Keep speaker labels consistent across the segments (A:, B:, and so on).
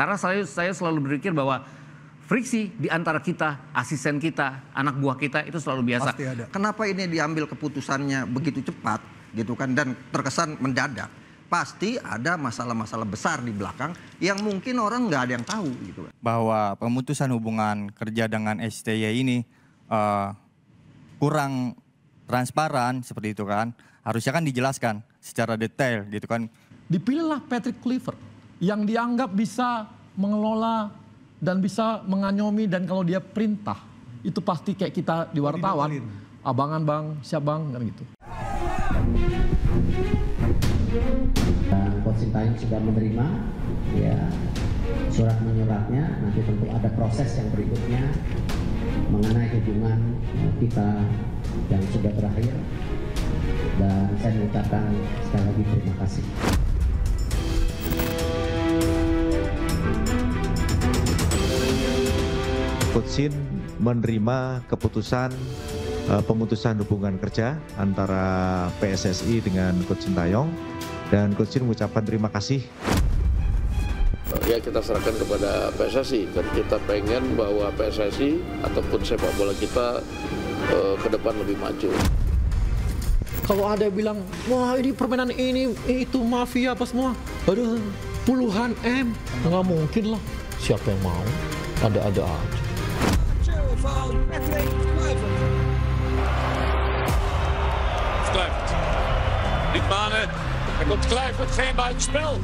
A: Karena saya selalu berpikir bahwa friksi di antara kita, asisten kita, anak buah kita itu selalu biasa.
B: Pasti ada.
C: Kenapa ini diambil keputusannya begitu cepat gitu kan dan terkesan mendadak? Pasti ada masalah-masalah besar di belakang yang mungkin orang nggak ada yang tahu gitu.
D: Bahwa pemutusan hubungan kerja dengan STY ini kurang transparan seperti itu kan. Harusnya kan dijelaskan secara detail gitu kan.
B: Dipilihlah Patrick Kluivert yang dianggap bisa mengelola dan bisa menganyomi, dan kalau dia perintah itu pasti kayak kita di wartawan, abangan bang, siap bang, kan gitu.
E: Dan Coach Sintayong sudah menerima ya surat menyuratnya. Nanti tentu ada proses yang berikutnya mengenai hubungan kita yang sudah berakhir. Dan saya mengucapkan sekali lagi terima kasih.
F: Coach Sin menerima keputusan pemutusan hubungan kerja antara PSSI dengan Coach Sintayong, dan Coach Sin mengucapkan terima kasih.
G: Ya, kita serahkan kepada PSSI, dan kita pengen bahwa PSSI ataupun sepak bola kita ke depan lebih maju.
B: Kalau ada yang bilang, wah ini permainan ini, itu mafia apa semua. Aduh, puluhan M. Nggak mungkin lah. Siapa yang mau? Ada-ada aja.
H: Kluivert. Niet Mane. Er komt Kluivert, geen buitenspel.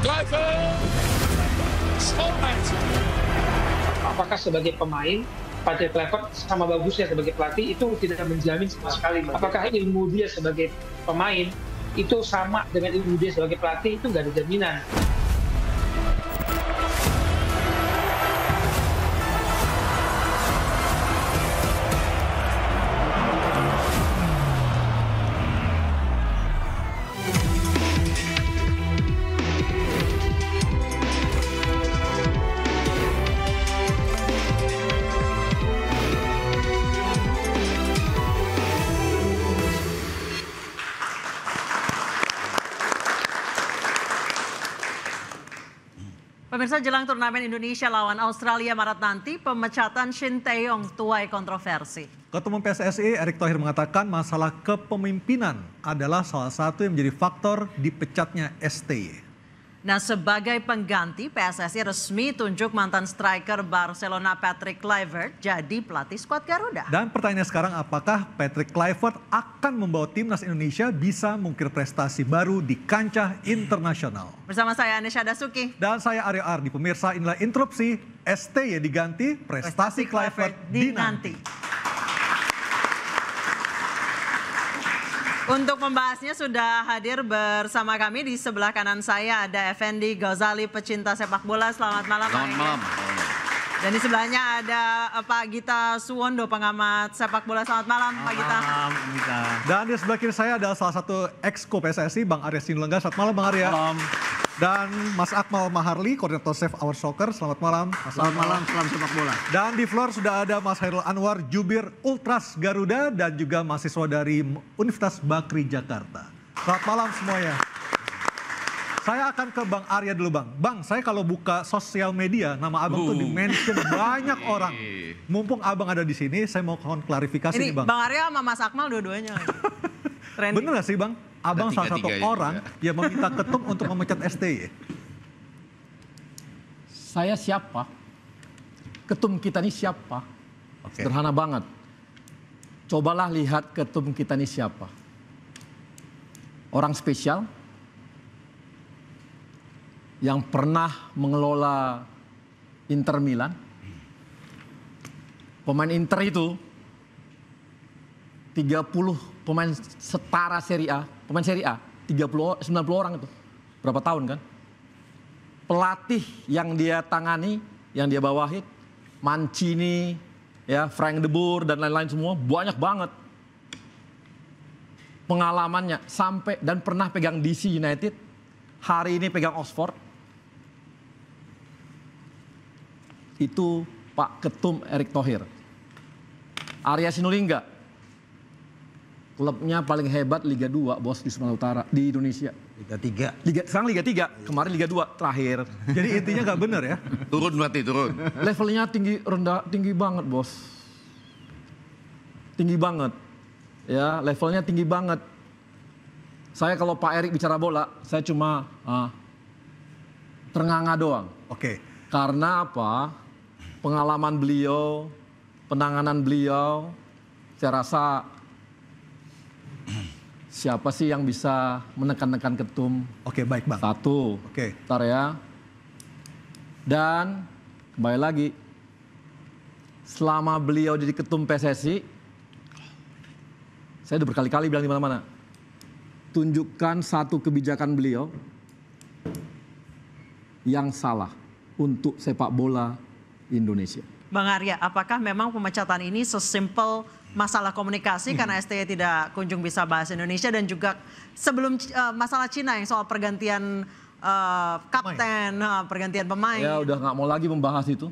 H: Kluivert. Schoonheid.
I: Apakah sebagai pemain, Patrick Kluivert sama bagusnya sebagai pelatih itu tidak menjamin sama sekali. Apakah ilmu dia sebagai pemain itu sama dengan ilmu dia sebagai pelatih, itu nggak ada jaminan.
J: Pemirsa, jelang turnamen Indonesia lawan Australia Maret nanti, pemecatan Shin Tae-yong tuai kontroversi.
K: Ketua Umum PSSI Erick Thohir mengatakan masalah kepemimpinan adalah salah satu yang menjadi faktor dipecatnya STY.
J: Nah, sebagai pengganti, PSSI resmi tunjuk mantan striker Barcelona Patrick Kluivert jadi pelatih skuad Garuda.
K: Dan pertanyaannya sekarang, apakah Patrick Kluivert akan membawa timnas Indonesia bisa mengukir prestasi baru di kancah internasional?
J: Bersama saya Anesha Dasuki.
K: Dan saya Aryo Ardi. Pemirsa, inilah interupsi STY diganti, prestasi Kluivert dinanti.
J: Untuk membahasnya sudah hadir bersama kami, di sebelah kanan saya ada Effendi Ghazali, pecinta sepak bola. Selamat malam.
A: Selamat malam.
J: Dan di sebelahnya ada Pak Gita Suwondo, pengamat sepak bola. Selamat malam, Pak Gita.
K: Dan di sebelah kiri saya ada salah satu ex-co PSSI, Bang Arya Sinulinga. Selamat malam, Bang Arya.
A: Malam.
K: Dan Mas Akmal Maharli, koordinator Save Our Soccer. Selamat malam.
C: Selamat malam, salam sepak bola.
K: Dan di floor sudah ada Mas Hairul Anwar, jubir Ultras Garuda, dan juga mahasiswa dari Universitas Bakri Jakarta. Selamat malam semuanya. Saya akan ke Bang Arya dulu, Bang. Bang, saya kalau buka sosial media, nama Abang tuh di-mention banyak orang. Mumpung Abang ada di sini, saya mau klarifikasi nih, Bang.
J: Bang Arya sama Mas Akmal dua-duanya.
K: Bener gak sih, Bang? Abang salah satu orang yang meminta ketum untuk memecat STY.
B: Saya siapa? Ketum kita ini siapa? Sederhana banget. Cobalah lihat ketum kita ini siapa. Orang spesial yang pernah mengelola Inter Milan. Pemain Inter itu 30 pemain setara Serie A, pemain Serie A 90 orang itu. Berapa tahun kan? Pelatih yang dia tangani, yang dia bawahi, Mancini, ya, Frank de Boer dan lain-lain semua, banyak banget pengalamannya sampai, dan pernah pegang DC United, hari ini pegang Oxford. Itu Pak Ketum Erick Thohir. Arya Sinulinga, klubnya paling hebat Liga 2, bos, di Sumatera Utara, di Indonesia.
C: Liga 3.
B: Sekarang Liga 3, kemarin Liga 2 terakhir.
K: Jadi intinya nggak benar ya?
A: Turun berarti, turun.
B: Levelnya tinggi banget, Bos. Tinggi banget. Ya, levelnya tinggi banget. Saya kalau Pak Erik bicara bola, saya cuma ternganga doang.
K: Oke.
B: Karena apa? Pengalaman beliau, penanganan beliau, saya rasa siapa sih yang bisa menekan-nekan ketum?
K: Oke, baik Bang.
B: Satu.
K: Oke.
B: Ntar ya. Dan kembali lagi, selama beliau jadi ketum PSSI, saya udah berkali-kali bilang di mana-mana, tunjukkan satu kebijakan beliau yang salah untuk sepak bola Indonesia.
J: Bang Arya, apakah memang pemecatan ini sesimpel masalah komunikasi karena STY tidak kunjung bisa bahasa Indonesia, dan juga sebelum masalah Cina yang soal pergantian kapten, pergantian pemain?
B: Ya udah nggak mau lagi membahas itu.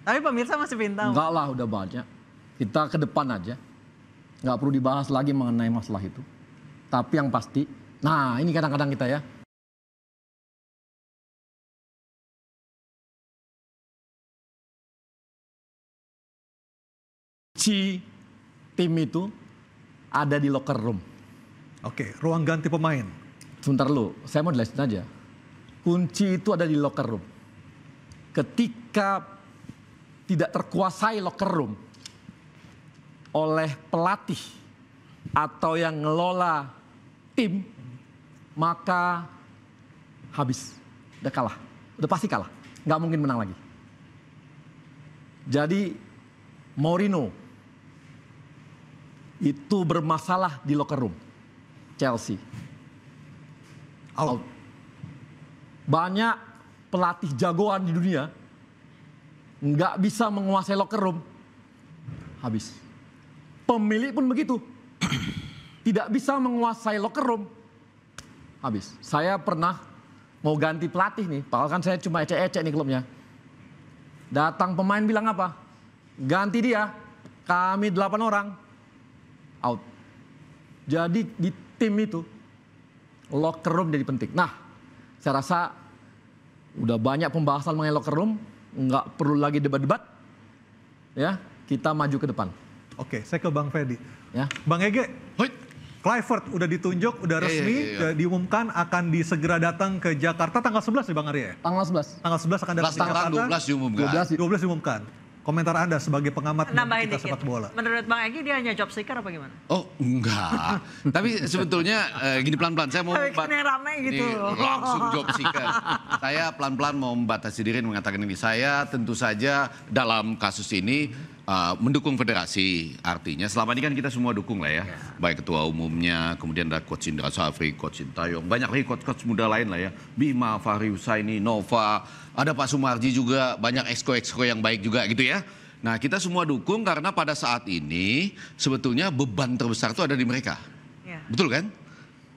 J: Tapi pemirsa masih ingin tahu.
B: Enggak lah, udah banyak. Kita ke depan aja. Nggak perlu dibahas lagi mengenai masalah itu. Tapi yang pasti, nah ini kadang-kadang kita ya. Tim itu ada di locker room.
K: Oke, ruang ganti pemain.
B: Sebentar lu, saya mau jelasin aja. Kunci itu ada di locker room. Ketika tidak terkuasai locker room oleh pelatih atau yang ngelola tim, maka habis, udah kalah, udah pasti kalah, nggak mungkin menang lagi. Jadi Mourinho itu bermasalah di locker room Chelsea. Out. Banyak pelatih jagoan di dunia nggak bisa menguasai locker room, habis. Pemilik pun begitu, tidak bisa menguasai locker room, habis. Saya pernah mau ganti pelatih nih, padahal kan saya cuma ecek-ecek nih klubnya. Datang pemain bilang apa? Ganti dia, kami 8 orang, out. Jadi di tim itu locker room jadi penting. Nah, saya rasa udah banyak pembahasan mengenai locker room, nggak perlu lagi debat-debat. Ya, kita maju ke depan.
K: Oke, saya ke Bang Fedi.
B: Ya.
K: Bang Ege, Kluivert udah ditunjuk, udah resmi, diumumkan akan segera datang ke Jakarta tanggal 11 ya Bang Arya?
B: Tanggal 11.
K: Tanggal 11 akan datang ke Jakarta.
A: 12 diumumkan.
K: 12 diumumkan. Komentar Anda sebagai pengamat
J: Nambahin
K: kita
J: dikit.
K: sepak bola.
J: Menurut Bang Egy dia hanya job seeker apa gimana?
A: Oh enggak, tapi sebetulnya gini pelan-pelan saya mau
J: Yang rame gitu.
A: langsung job seeker. Saya pelan-pelan mau membatasi diri mengatakan ini. Saya tentu saja dalam kasus ini mendukung federasi. Artinya selama ini kan kita semua dukung lah ya. Baik ketua umumnya, kemudian ada Coach Indra Safri, Coach Sintayong. Banyak lagi coach-coach muda lain lah ya. Bima, Fahri Husaini, Nova. Ada Pak Sumarji juga, banyak exco-exco yang baik juga gitu ya. Nah kita semua dukung karena pada saat ini sebetulnya beban terbesar itu ada di mereka. Betul kan?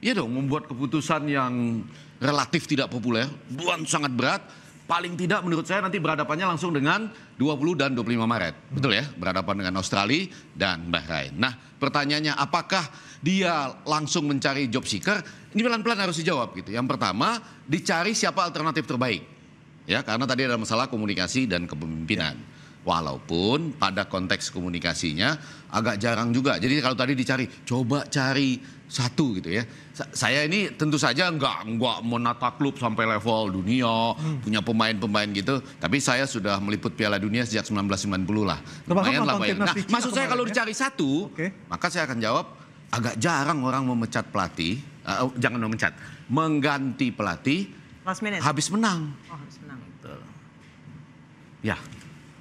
A: Iya dong, membuat keputusan yang relatif tidak populer, beban sangat berat. Paling tidak menurut saya nanti berhadapannya langsung dengan 20 dan 25 Maret. Betul ya? Berhadapan dengan Australia dan Bahrain. Nah pertanyaannya apakah dia langsung mencari job seeker? Ini pelan-pelan harus dijawab gitu. Yang pertama dicari siapa alternatif terbaik. Ya karena tadi ada masalah komunikasi dan kepemimpinan. Walaupun pada konteks komunikasinya agak jarang juga. Jadi kalau tadi dicari, coba cari satu gitu ya. Saya ini tentu saja enggak menata klub sampai level dunia, punya pemain-pemain gitu. Tapi saya sudah meliput Piala Dunia sejak 1990 lah. Lumayan lah Pak. Nah, maksud saya kalau dicari satu, maka saya akan jawab agak jarang orang memecat pelatih, jangan memecat, mengganti pelatih habis menang.
J: Oh, habis menang.
A: Ya.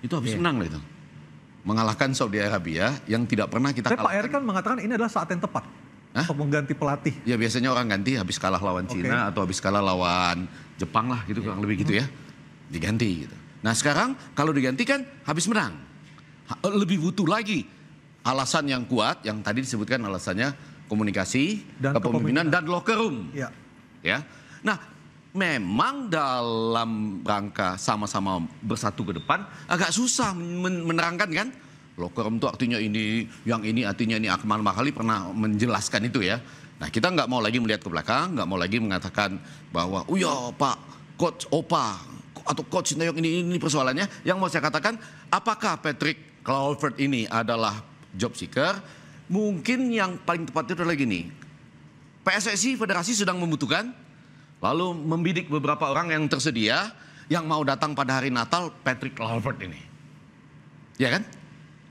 A: Itu habis menang lah itu. Mengalahkan Saudi Arabia yang tidak pernah kita kalahkan.
K: Pak Erik kan mengatakan ini adalah saat yang tepat untuk mengganti pelatih.
A: Ya biasanya orang ganti habis kalah lawan Cina atau habis kalah lawan Jepang lah gitu, kurang lebih gitu ya. Diganti gitu. Nah sekarang kalau diganti kan habis menang. Lebih butuh lagi alasan yang kuat yang tadi disebutkan alasannya komunikasi, kepemimpinan dan locker room. Ya. Nah memang dalam rangka sama-sama bersatu ke depan agak susah menerangkan kan. Locker room itu artinya ini, yang ini artinya ini. Akmal Makhali pernah menjelaskan itu ya. Nah kita nggak mau lagi melihat ke belakang, nggak mau lagi mengatakan bahwa, oh ya Pak Coach Opa atau Coach Sintayong ini persoalannya. Yang mau saya katakan, apakah Patrick Kluivert ini adalah job seeker? Mungkin yang paling tepat itu adalah gini, PSSI Federasi sedang membutuhkan, lalu membidik beberapa orang yang tersedia, yang mau datang pada hari Natal, Patrick Kluivert ini. Ya kan?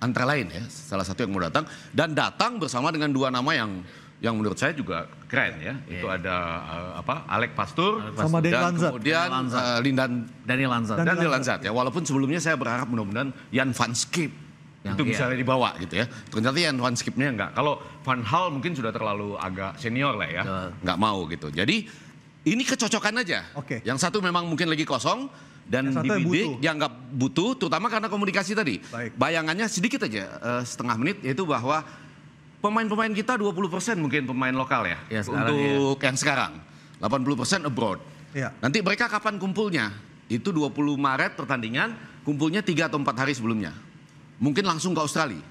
A: Antara lain ya, salah satu yang mau datang. Dan datang bersama dengan 2 nama yang menurut saya juga keren ya. Itu ada Alec Pastur
K: sama
A: dan kemudian
K: Daniel
A: Daniel Lanzat ya. Walaupun sebelumnya saya berharap mudah-mudahan Jan van Schip itu bisa dibawa gitu ya. Ternyata Jan van Schipnya enggak. Kalau Van Hal mungkin sudah terlalu agak senior lah ya. Enggak mau gitu. Jadi ini kecocokan aja. Yang satu memang mungkin lagi kosong dan dibidik, dianggap butuh, terutama karena komunikasi tadi. Bayangannya sedikit aja, setengah menit, yaitu bahwa pemain-pemain kita 20% mungkin pemain lokal ya, untuk yang sekarang. 80% abroad. Nanti mereka kapan kumpulnya? Itu 20 Maret pertandingan, kumpulnya 3 atau 4 hari sebelumnya. Mungkin langsung ke Australia.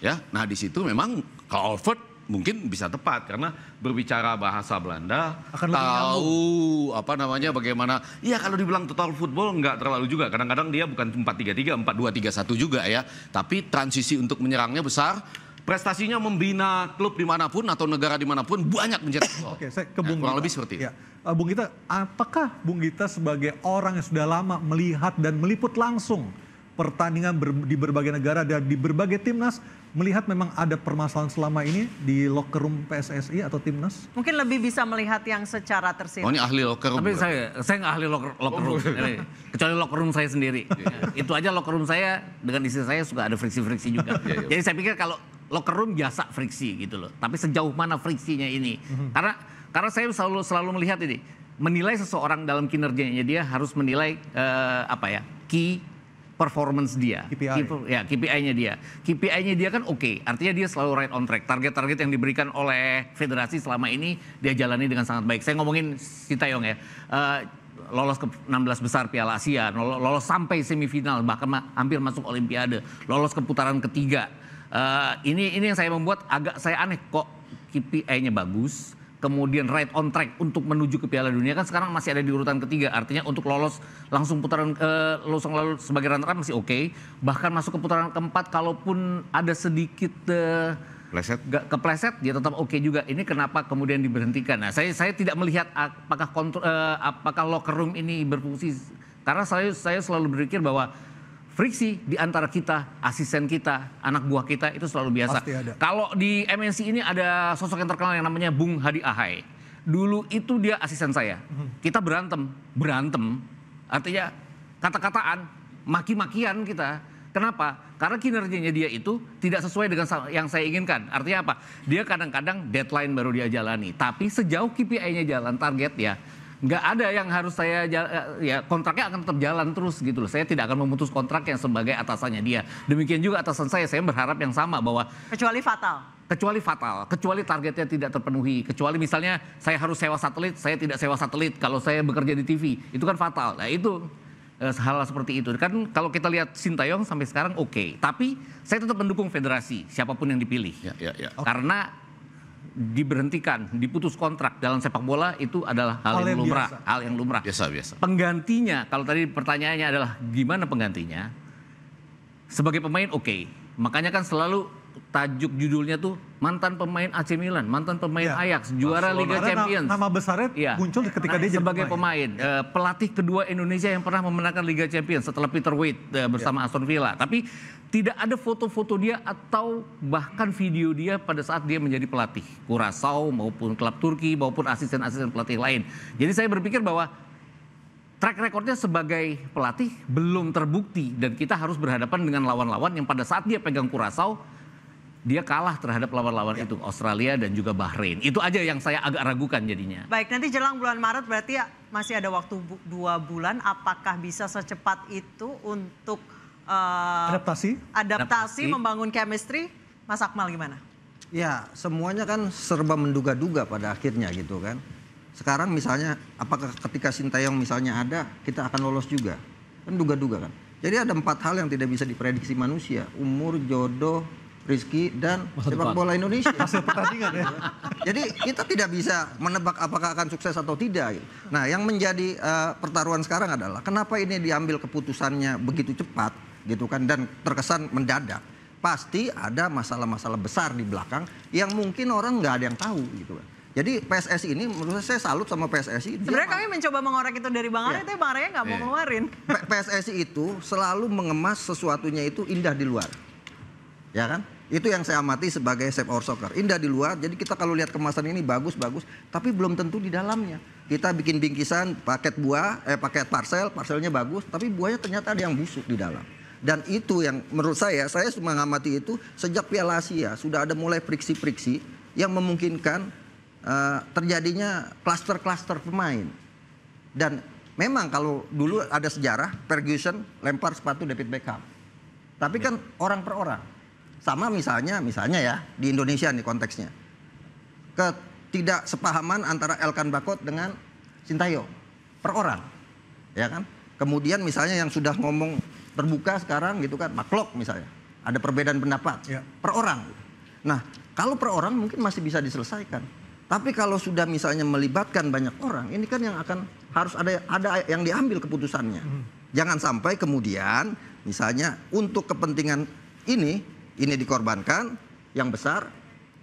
A: Ya, nah di situ memang Kluivert mungkin bisa tepat karena berbicara bahasa Belanda, tahu bagaimana. Ya kalau dibilang total football nggak terlalu juga. Kadang-kadang dia bukan 4-3-3, 4-2-3-1 juga ya. Tapi transisi untuk menyerangnya besar. Prestasinya membina klub dimanapun atau negara dimanapun banyak mencetak gol.
K: Oke, saya ke Bung
A: kurang
K: Gita.
A: lebih seperti itu.
K: Ya. Bung Gita, apakah Bung Gita sebagai orang yang sudah lama melihat dan meliput langsung pertandingan di berbagai negara dan di berbagai timnas, melihat memang ada permasalahan selama ini di locker room PSSI atau timnas?
J: Mungkin lebih bisa melihat yang secara tersirat.
A: Oh ini ahli locker room.
L: Tapi saya nggak ahli locker room. Kecuali locker room saya sendiri. Itu aja locker room saya dengan istri saya suka ada friksi-friksi juga. Jadi saya pikir kalau locker room biasa friksi gitu loh. Tapi sejauh mana friksinya ini? Karena saya selalu melihat ini, menilai seseorang dalam kinerjanya dia harus menilai key performance dia, KPI-nya dia. KPI-nya dia kan oke, artinya dia selalu right on track. Target-target yang diberikan oleh federasi selama ini dia jalani dengan sangat baik. Saya ngomongin Sintayong ya, lolos ke 16 besar Piala Asia, lolos sampai semifinal, bahkan hampir masuk Olimpiade, lolos ke putaran ketiga. Ini yang saya membuat agak saya aneh kok KPI-nya bagus. Kemudian right on track untuk menuju ke Piala Dunia kan sekarang masih ada di urutan ketiga. Artinya untuk lolos langsung putaran lalu sebagai runner-up masih oke. Bahkan masuk ke putaran keempat kalaupun ada sedikit kepleset dia tetap oke juga. Ini kenapa kemudian diberhentikan? Nah, saya tidak melihat apakah locker room ini berfungsi. Karena saya selalu berpikir bahwa friksi di antara kita, asisten kita, anak buah kita itu selalu biasa. Kalau di MNC ini ada sosok yang terkenal yang namanya Bung Hadi Ahai. Dulu itu dia asisten saya. Kita berantem. Artinya kata-kataan, maki-makian kita. Kenapa? Karena kinerjanya dia itu tidak sesuai dengan yang saya inginkan. Artinya apa? Dia kadang-kadang deadline baru dia jalani. Tapi sejauh KPI-nya jalan, target ya, nggak ada yang harus saya ya kontraknya akan tetap jalan terus gitu loh. Saya tidak akan memutus kontrak yang sebagai atasannya dia. Demikian juga atasan saya berharap yang sama bahwa kecuali targetnya tidak terpenuhi, kecuali misalnya saya harus sewa satelit, saya tidak sewa satelit kalau saya bekerja di TV, itu kan fatal. Nah itu hal seperti itu kan kalau kita lihat Sintayong sampai sekarang oke. Tapi saya tetap mendukung federasi siapapun yang dipilih karena diberhentikan, diputus kontrak dalam sepak bola itu adalah hal yang lumrah. Biasa. Penggantinya, kalau tadi pertanyaannya adalah gimana penggantinya? Sebagai pemain oke. Makanya kan selalu tajuk judulnya tuh mantan pemain AC Milan, mantan pemain Ajax, juara Liga Champions.
K: Nama besarnya muncul ketika dia jadi
L: sebagai pemain. Pelatih kedua Indonesia yang pernah memenangkan Liga Champions setelah Peter Wade bersama Aston Villa. Tapi tidak ada foto-foto dia atau bahkan video dia pada saat dia menjadi pelatih Curaçao maupun klub Turki maupun asisten-asisten pelatih lain. Jadi saya berpikir bahwa track recordnya sebagai pelatih belum terbukti dan kita harus berhadapan dengan lawan-lawan yang pada saat dia pegang Curaçao dia kalah terhadap lawan-lawan itu, Australia dan juga Bahrain. Itu aja yang saya agak ragukan jadinya.
J: Baik, nanti jelang bulan Maret berarti masih ada waktu 2 bulan. Apakah bisa secepat itu untuk adaptasi, membangun chemistry? Mas Akmal gimana?
C: Ya, semuanya kan serba menduga-duga pada akhirnya gitu kan. Sekarang misalnya, apakah ketika Sintayong misalnya ada, kita akan lolos juga? Kan duga-duga kan. Jadi ada 4 hal yang tidak bisa diprediksi manusia. Umur, jodoh, Rizky, dan
B: Masa
C: sepak
B: depan.
C: bola Indonesia.
K: Hasil pertandingan ya.
C: Jadi kita tidak bisa menebak apakah akan sukses atau tidak. Gitu. Nah, yang menjadi pertaruhan sekarang adalah kenapa ini diambil keputusannya begitu cepat, gitu kan, dan terkesan mendadak. Pasti ada masalah-masalah besar di belakang yang mungkin orang nggak ada yang tahu, gitu kan. Jadi PSSI ini menurut saya salut sama PSSI.
J: Sebenarnya kami mencoba mengorek itu dari Bang Arya, tapi Bang Arya nggak mau ngeluarin.
C: PSSI itu selalu mengemas sesuatunya itu indah di luar. Ya kan? Itu yang saya amati sebagai Save Our Soccer. Indah di luar, jadi kita kalau lihat kemasan ini bagus-bagus, tapi belum tentu di dalamnya. Kita bikin bingkisan, paket buah, paket parselnya bagus, tapi buahnya ternyata ada yang busuk di dalam. Dan itu yang menurut saya mengamati itu sejak Piala Asia, sudah ada mulai friksi-friksi yang memungkinkan terjadinya klaster-klaster pemain. Dan memang kalau dulu ada sejarah, Ferguson lempar sepatu David Beckham. Tapi kan orang per orang. Sama misalnya ya di Indonesia nih konteksnya. Ketidaksepahaman antara Elkan Bakot dengan Sintayong per orang. Ya kan? Kemudian misalnya yang sudah ngomong terbuka sekarang gitu kan, Maklok misalnya. Ada perbedaan pendapat per orang. Nah, kalau per orang mungkin masih bisa diselesaikan. Tapi kalau sudah misalnya melibatkan banyak orang, ini kan yang akan harus ada yang diambil keputusannya. Jangan sampai kemudian misalnya untuk kepentingan ini dikorbankan yang besar,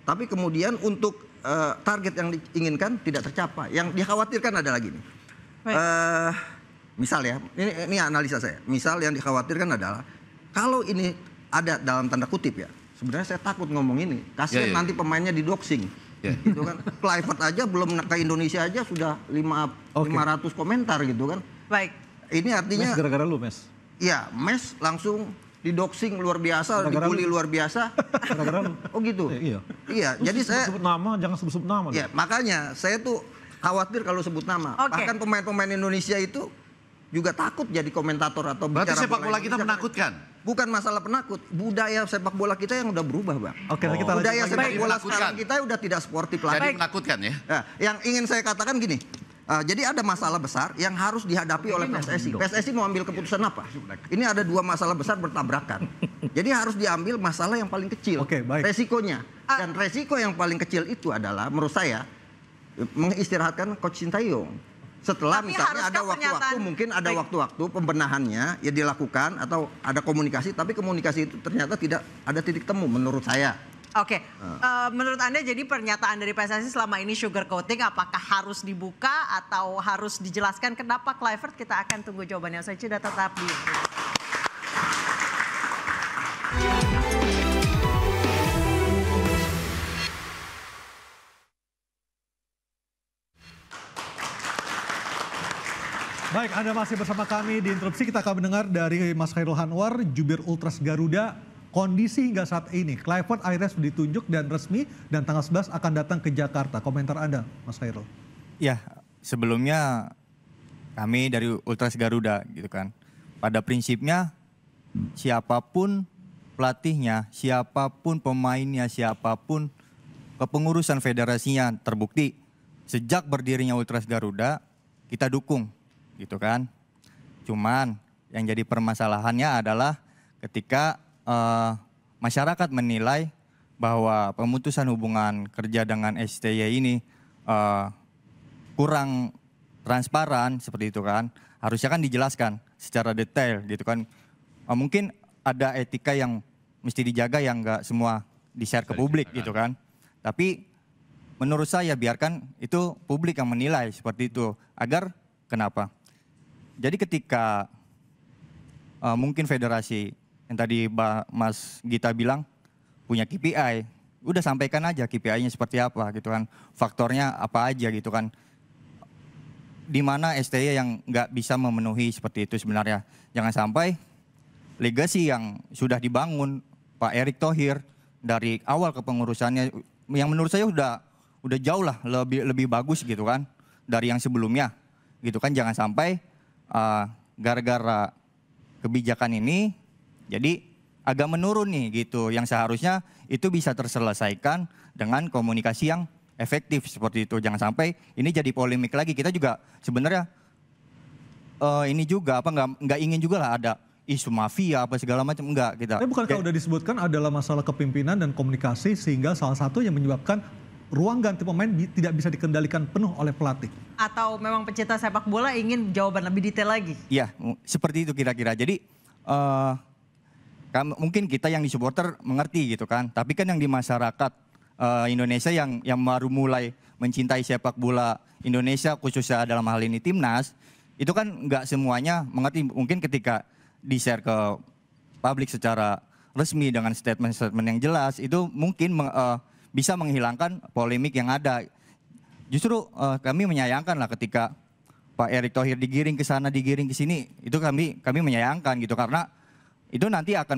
C: tapi kemudian untuk target yang diinginkan tidak tercapai. Yang dikhawatirkan adalah gini. Misal ya, ini analisa saya. Misal yang dikhawatirkan adalah kalau ini ada dalam tanda kutip ya. Sebenarnya saya takut ngomong ini. Kasihan nanti pemainnya didoxing. Gitu kan. Kluivert aja belum ke Indonesia aja sudah 500 komentar gitu kan.
J: Baik.
C: Ini artinya
B: Mes gara-gara lu, Mes.
C: Iya, Mes langsung didoxing luar biasa, dibully luar biasa.
B: Gara-gara lu.
C: Oh gitu.
B: Iya.
C: Iya, jadi saya
B: sebut nama, jangan sebut nama.
C: Ya, makanya saya tuh khawatir kalau sebut nama. Bahkan pemain-pemain Indonesia itu juga takut jadi komentator atau
A: berarti
C: bicara
A: sepak bola kita menakutkan.
C: Bukan masalah penakut, budaya sepak bola kita yang udah berubah, Bang.
K: Oke, kita lanjut
C: budaya
K: lagi.
C: sepak bola sekarang kita udah tidak sportif lagi.
A: Jadi menakutkan ya.
C: Nah, yang ingin saya katakan gini, jadi ada masalah besar yang harus dihadapi oleh PSSI. PSSI mau ambil keputusan apa? Ini ada dua masalah besar bertabrakan. Jadi harus diambil masalah yang paling kecil.
K: Oke, baik.
C: Resikonya. Dan resiko yang paling kecil itu adalah menurut saya mengistirahatkan Coach Sintayong. Setelah
J: Tapi
C: misalnya ada
J: haruskah
C: waktu-waktu, mungkin ada waktu-waktu pembenahannya ya dilakukan atau ada komunikasi, tapi komunikasi itu ternyata tidak ada titik temu menurut saya.
J: Oke, menurut Anda jadi pernyataan dari PSSI selama ini sugar coating apakah harus dibuka atau harus dijelaskan kenapa Kluivert? Kita akan tunggu jawabannya. Saya sudah tetap di
K: Baik, Anda masih bersama kami di Interupsi. Kita akan mendengar dari Mas Khairul Anwar, Jubir Ultras Garuda. Kondisi hingga saat ini, Kluivert akhirnya sudah ditunjuk dan resmi dan tanggal 11 akan datang ke Jakarta. Komentar Anda, Mas Khairul.
D: Ya, sebelumnya kami dari Ultras Garuda gitu kan. Pada prinsipnya siapapun pelatihnya, siapapun pemainnya, siapapun kepengurusan federasinya terbukti sejak berdirinya Ultras Garuda kita dukung gitu kan. Cuman yang jadi permasalahannya adalah ketika masyarakat menilai bahwa pemutusan hubungan kerja dengan STY ini kurang transparan seperti itu kan. Harusnya kan dijelaskan secara detail gitu kan. Mungkin ada etika yang mesti dijaga yang nggak semua di-share ke publik gitu kan. Tapi menurut saya biarkan itu publik yang menilai seperti itu. Agar kenapa? Jadi ketika mungkin federasi yang tadi Mas Gita bilang punya KPI, udah sampaikan aja KPI-nya seperti apa gitu kan, faktornya apa aja gitu kan. Di mana STY yang nggak bisa memenuhi seperti itu sebenarnya. Jangan sampai legasi yang sudah dibangun Pak Erick Thohir dari awal kepengurusannya, yang menurut saya udah jauh lah lebih bagus gitu kan dari yang sebelumnya gitu kan. Jangan sampai gara-gara kebijakan ini jadi agak menurun nih gitu, yang seharusnya itu bisa terselesaikan dengan komunikasi yang efektif seperti itu. Jangan sampai ini jadi polemik lagi. Kita juga sebenarnya ini juga nggak ingin juga lah ada isu mafia apa segala macam, enggak kita.
K: Tapi bukankah udah disebutkan adalah masalah kepimpinan dan komunikasi sehingga salah satu yang menyebabkan ruang ganti pemain tidak bisa dikendalikan penuh oleh pelatih.
J: Atau memang pecinta sepak bola ingin jawaban lebih detail lagi?
D: Iya, seperti itu kira-kira. Jadi mungkin kita yang di supporter mengerti gitu kan. Tapi kan yang di masyarakat Indonesia yang baru mulai mencintai sepak bola Indonesia khususnya dalam hal ini timnas, itu kan nggak semuanya mengerti. Mungkin ketika di-share ke publik secara resmi dengan statement-statement yang jelas, itu mungkin bisa menghilangkan polemik yang ada. Justru kami menyayangkan lah ketika Pak Erick Thohir digiring ke sana, digiring ke sini, itu kami menyayangkan gitu, karena itu nanti akan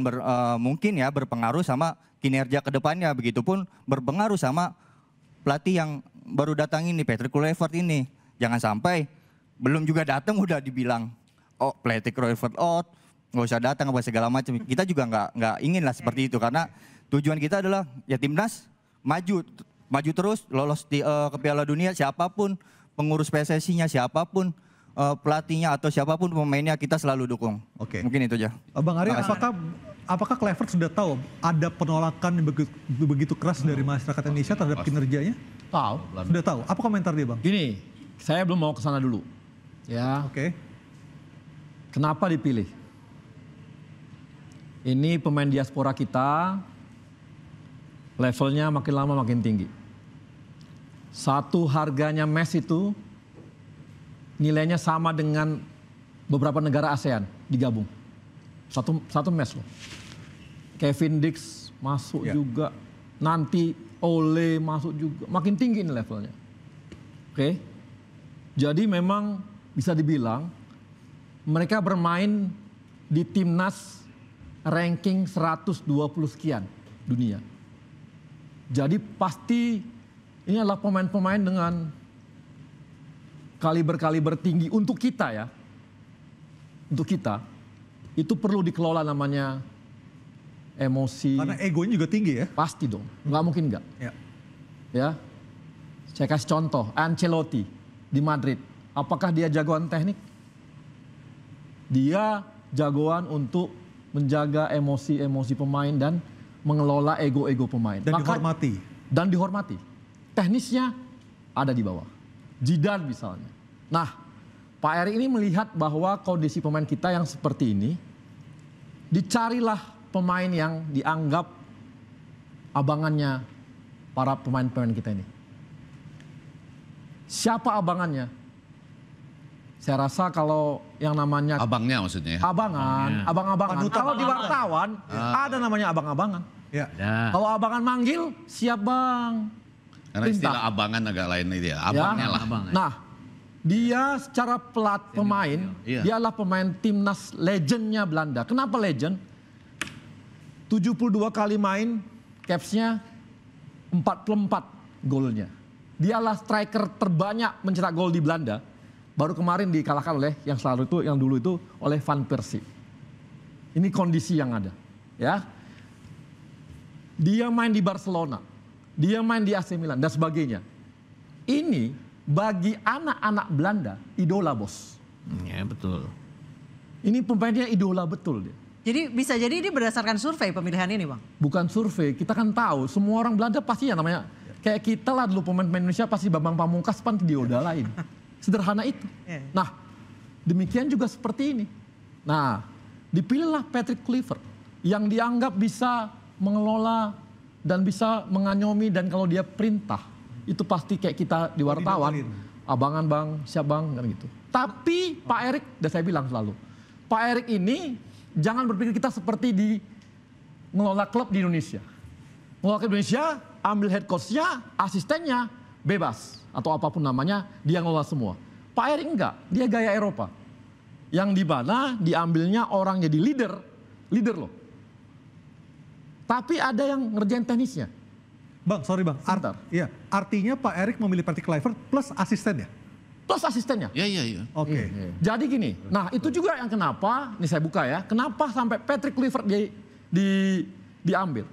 D: mungkin ya berpengaruh sama kinerja ke depannya, begitupun berpengaruh sama pelatih yang baru datang ini, Patrick Kluivert ini. Jangan sampai belum juga datang udah dibilang, oh Patrick Kluivert out, nggak usah datang apa segala macam. Kita juga nggak ingin lah seperti itu, karena tujuan kita adalah ya timnas maju terus, lolos ke Piala Dunia, siapapun pengurus PSSI-nya, siapapun pelatihnya atau siapapun pemainnya, kita selalu dukung.
K: Oke.
D: Mungkin itu aja.
K: Bang Arya, apakah Kluivert sudah tahu ada penolakan yang begitu keras dari masyarakat Indonesia terhadap kinerjanya?
B: Tahu.
K: Sudah tahu. Apa komentar dia, Bang?
B: Gini, saya belum mau ke sana dulu. Ya.
K: Oke.
B: Kenapa dipilih? Ini pemain diaspora kita, levelnya makin lama makin tinggi. Satu harganya Messi itu nilainya sama dengan beberapa negara ASEAN digabung. Satu match loh. Kevin Dix masuk juga, nanti Ole masuk juga, makin tinggi ini levelnya. Oke. Jadi memang bisa dibilang mereka bermain di timnas ranking 120 sekian dunia. Jadi pasti ini adalah pemain-pemain dengan kaliber tinggi untuk kita ya. Untuk kita, itu perlu dikelola namanya emosi.
K: Karena egonya juga tinggi ya?
B: Pasti dong, nggak mungkin nggak. Ya, saya kasih contoh, Ancelotti di Madrid. Apakah dia jagoan teknik? Dia jagoan untuk menjaga emosi-emosi pemain dan mengelola ego-ego pemain.
K: Dan dihormati.
B: Dan dihormati. Teknisnya ada di bawah. Zidane misalnya. Nah, Pak Erick ini melihat bahwa kondisi pemain kita yang seperti ini, dicarilah pemain yang dianggap abangannya para pemain-pemain kita ini. Siapa abangannya? Saya rasa kalau yang namanya...
A: Abangnya maksudnya ya?
B: Abang-abangan. Kalau di wartawan ada namanya abang-abangan.
K: Ya.
B: Kalau abangan manggil, siap bang.
A: Karena istilah abangan agak lain itu ya, abangnya lah.
B: Nah, dia secara pemain, dia adalah pemain timnas legendnya Belanda. Kenapa legend? 72 kali main, capsnya 44 golnya. Dia adalah striker terbanyak mencetak gol di Belanda. Baru kemarin dikalahkan oleh yang dulu itu oleh Van Persie. Ini kondisi yang ada, ya. Dia main di Barcelona, dia main di AC Milan dan sebagainya. Ini bagi anak-anak Belanda idola, bos.
L: Ya betul.
B: Ini pemainnya idola betul dia.
J: Jadi bisa jadi ini berdasarkan survei pemilihan ini, Bang?
B: Bukan survei, kita kan tahu semua orang Belanda pasti ya namanya kayak kita lah dulu pemain Indonesia pasti Bambang Pamungkas pan diodalain. Sederhana itu. Nah, demikian juga seperti ini. Nah, dipilihlah Patrick Kluivert yang dianggap bisa mengelola dan bisa menganyomi, dan kalau dia perintah itu pasti kayak kita di wartawan, abangan bang, siap bang, kan gitu. Tapi Pak Erick, udah saya bilang selalu, Pak Erick ini jangan berpikir kita seperti di ngelola klub di Indonesia. Ngelola klub Indonesia, ambil head coach-nya, asistennya, bebas. Atau apapun namanya, dia ngelola semua. Pak Erick enggak, dia gaya Eropa. Yang di mana diambilnya orang jadi leader loh. Tapi ada yang ngerjain teknisnya.
K: Bang, sorry bang. Iya, artinya Pak Erick memilih Patrick Kluivert plus asistennya?
B: Plus asistennya.
A: Iya.
K: Oke.
B: Jadi gini, nah itu juga yang kenapa, ini saya buka ya, kenapa sampai Patrick Kluivert diambil.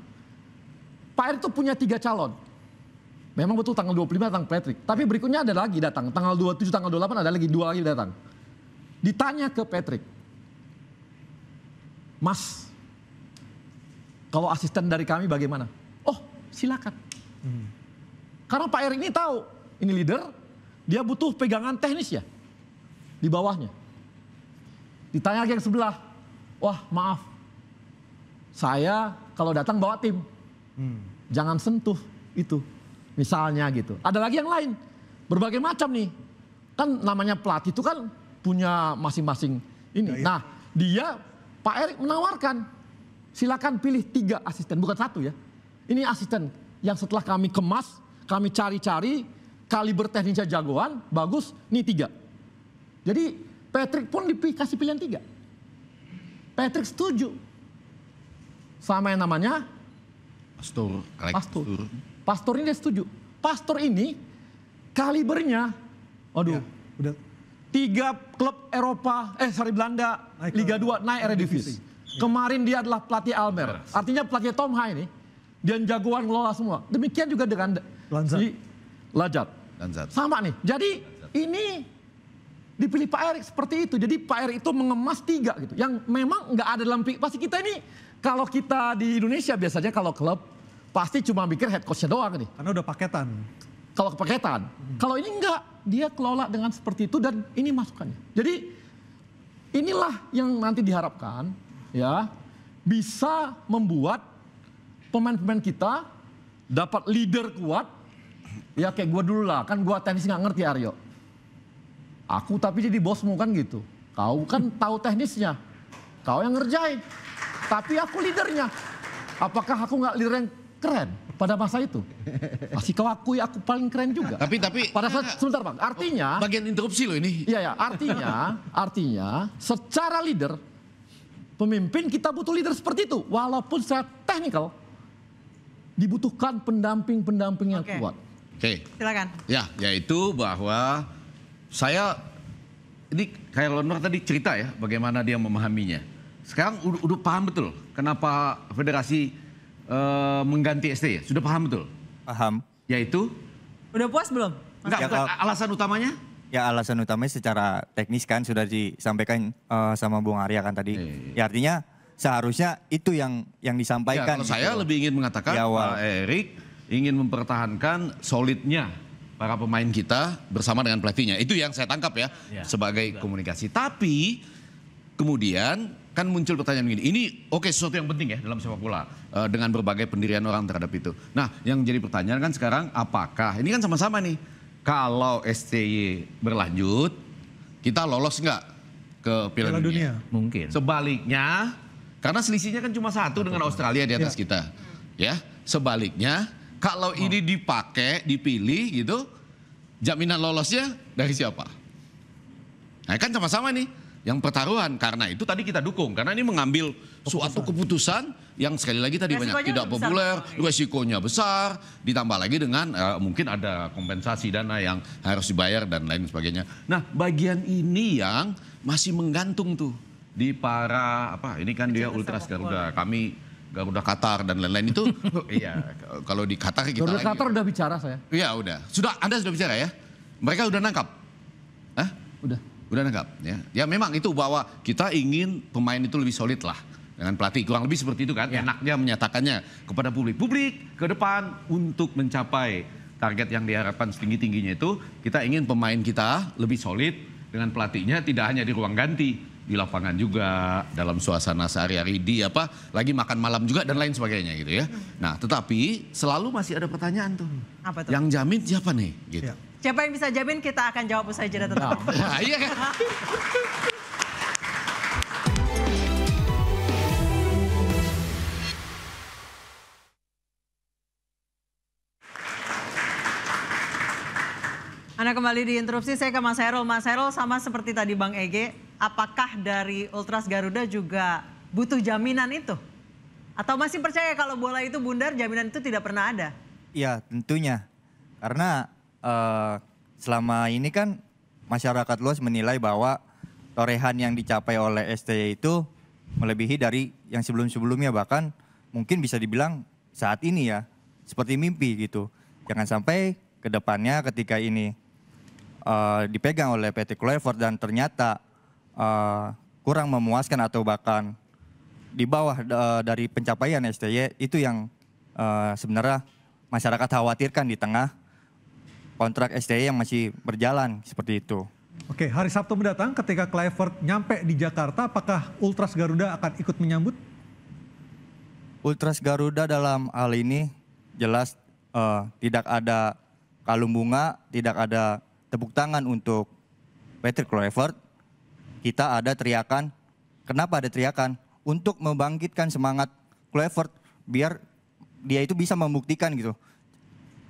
B: Pak Erick tuh punya 3 calon. Memang betul tanggal 25 datang Patrick. Tapi berikutnya ada lagi datang. Tanggal 27, tanggal 28 ada lagi 2 lagi datang. Ditanya ke Patrick. Mas, kalau asisten dari kami bagaimana? Oh, silakan. Karena Pak Erik ini tahu, ini leader, dia butuh pegangan teknis ya, di bawahnya. Ditanya lagi yang sebelah, wah maaf, saya kalau datang bawa tim, jangan sentuh itu, misalnya gitu. Ada lagi yang lain, berbagai macam nih. Kan namanya pelatih itu kan punya masing-masing ini. Nah, dia, Pak Erik menawarkan, silakan pilih 3 asisten, bukan 1 ya. Ini asisten yang setelah kami kemas, kami cari-cari, kaliber teknisnya jagoan, bagus, nih 3. Jadi Patrick pun dikasih pilihan 3. Patrick setuju. Sama yang namanya Pastor ini dia setuju. Pastor ini kalibernya, waduh,
K: udah
B: 3 klub Eropa, Belanda, Liga 2 naik Eredivisie. Kemarin dia adalah pelatih Almer. Artinya pelatih Tom Hai ini, dia jagoan ngelola semua. Demikian juga dengan Lajat. Sama nih. Jadi ini dipilih Pak Erik seperti itu. Jadi Pak Erik itu mengemas 3 gitu. Yang memang nggak ada dalam pasti kita ini. Kalau kita di Indonesia biasanya kalau klub pasti cuma mikir head coach-nya doang nih.
K: Karena udah paketan.
B: Kalau kepaketan. Kalau ini enggak, dia kelola dengan seperti itu dan ini masukannya. Jadi inilah yang nanti diharapkan ya bisa membuat pemain-pemain kita dapat leader kuat. Ya kayak gue dulu lah, kan gue teknis nggak ngerti Aryo. Aku tapi jadi bosmu kan gitu. Kau kan tahu teknisnya, kau yang ngerjain. Tapi aku leadernya. Apakah aku nggak leader yang keren pada masa itu? Masih kau akui aku paling keren juga.
A: Tapi
B: pada saat sebentar Bang, artinya
A: bagian interupsi loh ini.
B: Iya ya, artinya secara leader pemimpin kita butuh leader seperti itu. Walaupun secara teknikal dibutuhkan pendamping-pendamping yang kuat.
A: Oke.
J: Silakan.
A: Ya, yaitu bahwa saya ini kayak Lonor tadi cerita ya bagaimana dia memahaminya. Sekarang udah paham betul kenapa federasi mengganti ST ya? Sudah paham betul?
D: Paham.
A: Yaitu?
J: Udah puas belum?
A: Enggak, alasan utamanya?
D: Ya alasan utamanya secara teknis kan sudah disampaikan sama Bung Arya kan tadi. Ya artinya seharusnya itu yang disampaikan.
A: Ya, kalau saya lebih ingin mengatakan Pak Erik ingin mempertahankan solidnya para pemain kita bersama dengan pelatihnya. Itu yang saya tangkap ya sebagai komunikasi. Tapi kemudian kan muncul pertanyaan begini. Ini sesuatu yang penting ya dalam sepak bola. Dengan berbagai pendirian orang terhadap itu. Nah yang jadi pertanyaan kan sekarang apakah, ini kan sama-sama nih. Kalau STY berlanjut, kita lolos nggak ke Piala Dunia?
L: Mungkin.
A: Sebaliknya, karena selisihnya kan cuma 1 dengan Australia di atas kita. Ya, sebaliknya kalau ini dipakai, dipilih gitu, jaminan lolosnya dari siapa? Nah kan sama-sama nih yang pertaruhan. Karena itu tadi kita dukung. Karena ini mengambil suatu keputusan yang sekali lagi tadi banyak tidak populer, resikonya besar. Ditambah lagi dengan mungkin ada kompensasi dana yang harus dibayar dan lain sebagainya. Nah bagian ini yang masih menggantung tuh di para, ini kan dia Ultras Garuda, kami Garuda Qatar dan lain-lain itu. Iya, kalau di Qatar kita
B: Garuda Qatar udah bicara saya.
A: Iya udah. Anda sudah bicara ya? Mereka udah nangkap? Hah? Udah nangkap ya. Ya memang itu bahwa kita ingin pemain itu lebih solid lah dengan pelatih. Kurang lebih seperti itu kan. Enaknya menyatakannya kepada publik. Publik ke depan untuk mencapai target yang diharapkan setinggi-tingginya itu, kita ingin pemain kita lebih solid dengan pelatihnya, tidak hanya di ruang ganti, di lapangan juga, dalam suasana sehari-hari, lagi makan malam juga dan lain sebagainya gitu ya. Nah tetapi selalu masih ada pertanyaan tuh.
J: Apa tuh?
A: Yang jamin siapa nih gitu.
J: Siapa yang bisa jamin, kita akan jawab usai jeda tetap.
A: Nah, iya kan.
J: Anda kembali di interupsi, saya ke Mas Hairul. Mas Hairul, sama seperti tadi Bang Ege, apakah dari Ultras Garuda juga butuh jaminan itu? Atau masih percaya kalau bola itu bundar, jaminan itu tidak pernah ada?
D: Iya tentunya, karena selama ini kan masyarakat luas menilai bahwa torehan yang dicapai oleh STY itu melebihi dari yang sebelum-sebelumnya, bahkan mungkin bisa dibilang saat ini ya seperti mimpi gitu. Jangan sampai ke depannya ketika ini dipegang oleh PT Kluivert dan ternyata kurang memuaskan atau bahkan di bawah dari pencapaian STY itu yang sebenarnya masyarakat khawatirkan di tengah kontrak STY yang masih berjalan seperti itu.
K: Oke, hari Sabtu mendatang ketika Kluivert nyampe di Jakarta, apakah Ultras Garuda akan ikut menyambut?
D: Ultras Garuda dalam hal ini jelas tidak ada kalung bunga, tidak ada tepuk tangan untuk Patrick Kluivert. Kita ada teriakan. Kenapa ada teriakan? Untuk membangkitkan semangat Kluivert biar dia itu bisa membuktikan gitu.